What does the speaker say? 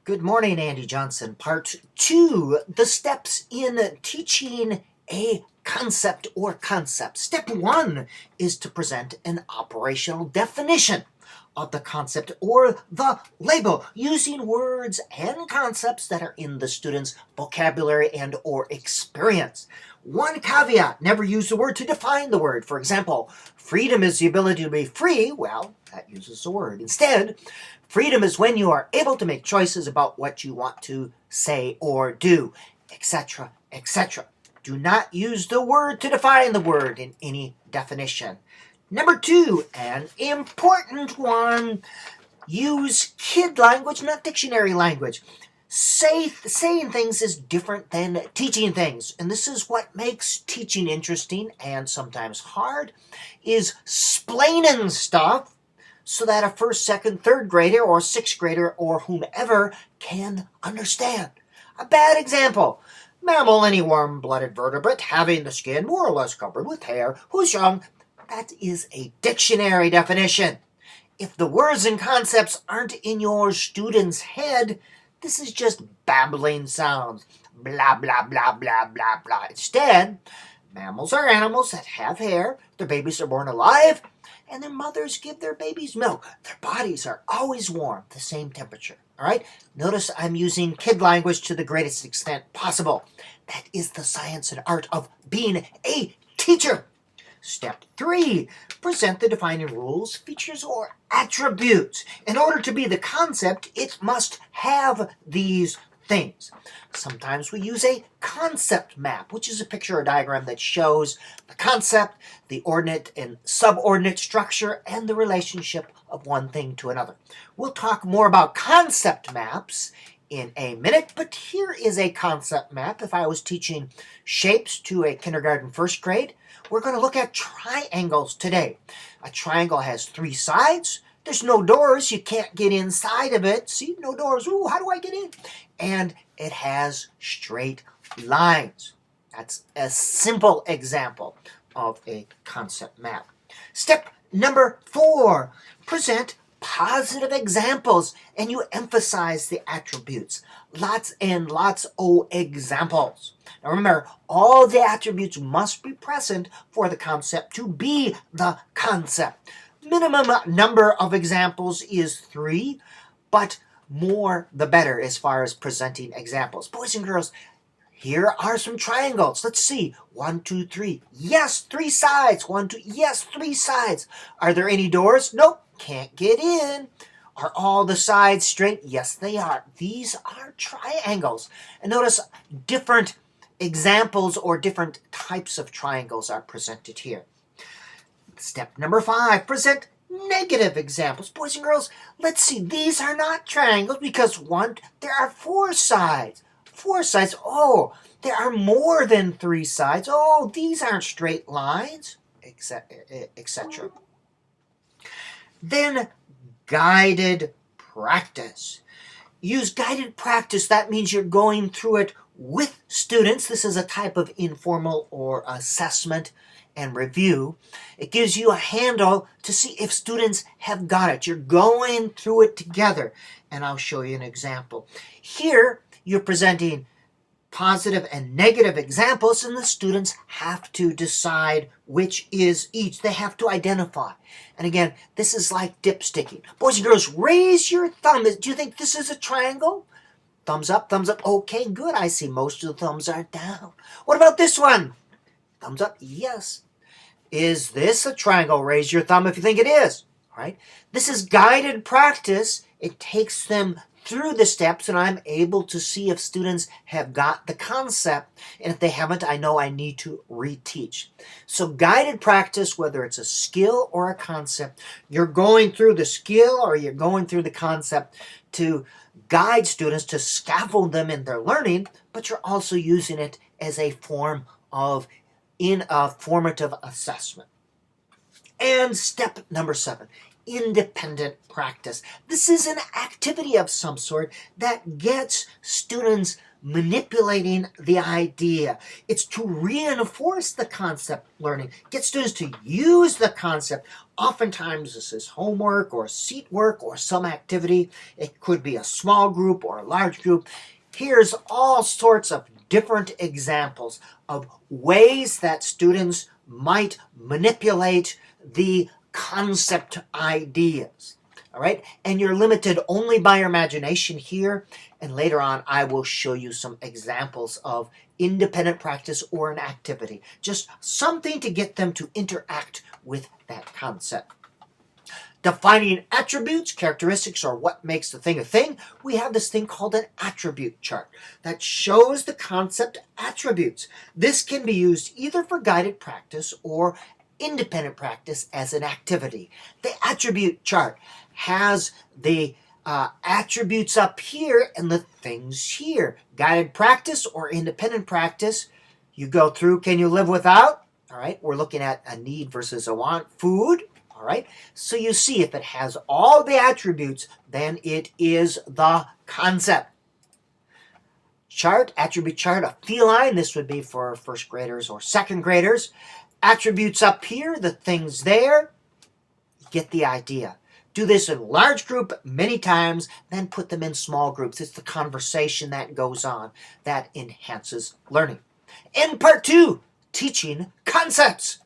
Good morning, Andy Johnson. Part 2, the steps in teaching a concept or concepts. Step 1 is to present an operational definition of the concept or the label using words and concepts that are in the student's vocabulary and or experience. One caveat, never use the word to define the word. For example, freedom is the ability to be free. Well, that uses the word. Instead, freedom is when you are able to make choices about what you want to say or do, etc., etc. Do not use the word to define the word in any definition. Number 2, an important one, use kid language, not dictionary language. Saying things is different than teaching things, and this is what makes teaching interesting and sometimes hard, is splaining stuff so that a first, second, third grader or sixth grader or whomever can understand. A bad example, mammal, any warm-blooded vertebrate having the skin more or less covered with hair, who's young. That is a dictionary definition. If the words and concepts aren't in your student's head, this is just babbling sounds. Blah, blah, blah, blah, blah, blah. Instead, mammals are animals that have hair, their babies are born alive, and their mothers give their babies milk. Their bodies are always warm, the same temperature. All right? Notice I'm using kid language to the greatest extent possible. That is the science and art of being a teacher. Step 3, present the defining rules, features, or attributes. In order to be the concept, it must have these things. Sometimes we use a concept map, which is a picture or diagram that shows the concept, the ordinate and subordinate structure, and the relationship of one thing to another. We'll talk more about concept maps in a minute, but here is a concept map. If I was teaching shapes to a kindergarten first grade, we're going to look at triangles today. A triangle has 3 sides. There's no doors. You can't get inside of it. See, no doors. Ooh, how do I get in? And it has straight lines. That's a simple example of a concept map. Step number 4, present positive examples, and you emphasize the attributes. Lots and lots of examples. Now remember, all the attributes must be present for the concept to be the concept. Minimum number of examples is 3, but more the better as far as presenting examples. Boys and girls, here are some triangles. Let's see. 1, 2, 3. Yes, 3 sides. 1, 2. Yes, 3 sides. Are there any doors? Nope. Can't get in. Are all the sides straight? Yes, they are. These are triangles. And notice different examples or different types of triangles are presented here. Step number 5, present negative examples. Boys and girls, let's see. These are not triangles because there are 4 sides. 4 sides. Oh, there are more than 3 sides. Oh, these aren't straight lines, etc. Then guided practice. Use guided practice. That means you're going through it with students. This is a type of informal or assessment and review. It gives you a handle to see if students have got it. You're going through it together. And I'll show you an example. Here, you're presenting positive and negative examples, and the students have to decide which is each. They have to identify. And again, this is like dipsticking. Boys and girls, raise your thumb. Do you think this is a triangle? Thumbs up, thumbs up. Okay, good. I see most of the thumbs are down. What about this one? Thumbs up, yes. Is this a triangle? Raise your thumb if you think it is. All right. This is guided practice. It takes them through the steps, and I'm able to see if students have got the concept, and if they haven't, I know I need to reteach. So guided practice, whether it's a skill or a concept, you're going through the skill or you're going through the concept to guide students, to scaffold them in their learning, but you're also using it as a form of in a formative assessment. And step number 7, independent practice. This is an activity of some sort that gets students manipulating the idea. It's to reinforce the concept learning, get students to use the concept, Oftentimes this is homework or seat work or some activity. It could be a small group or a large group. Here's all sorts of different examples of ways that students might manipulate the concept ideas. All right, and you're limited only by your imagination here, and later on I will show you some examples of independent practice or an activity, just something to get them to interact with that concept. Defining attributes, characteristics, or what makes the thing a thing, we have this thing called an attribute chart that shows the concept attributes. This can be used either for guided practice or independent practice as an activity. The attribute chart has the attributes up here and the things here. Guided practice or independent practice, you go through, can you live without? All right, we're looking at a need versus a want. Food, all right. So you see if it has all the attributes, then it is the concept. Chart, attribute chart, a feline. This would be for first graders or second graders. Attributes up here, the things there. Get the idea. Do this in large group many times, then put them in small groups. It's the conversation that goes on that enhances learning. In part 2, teaching concepts.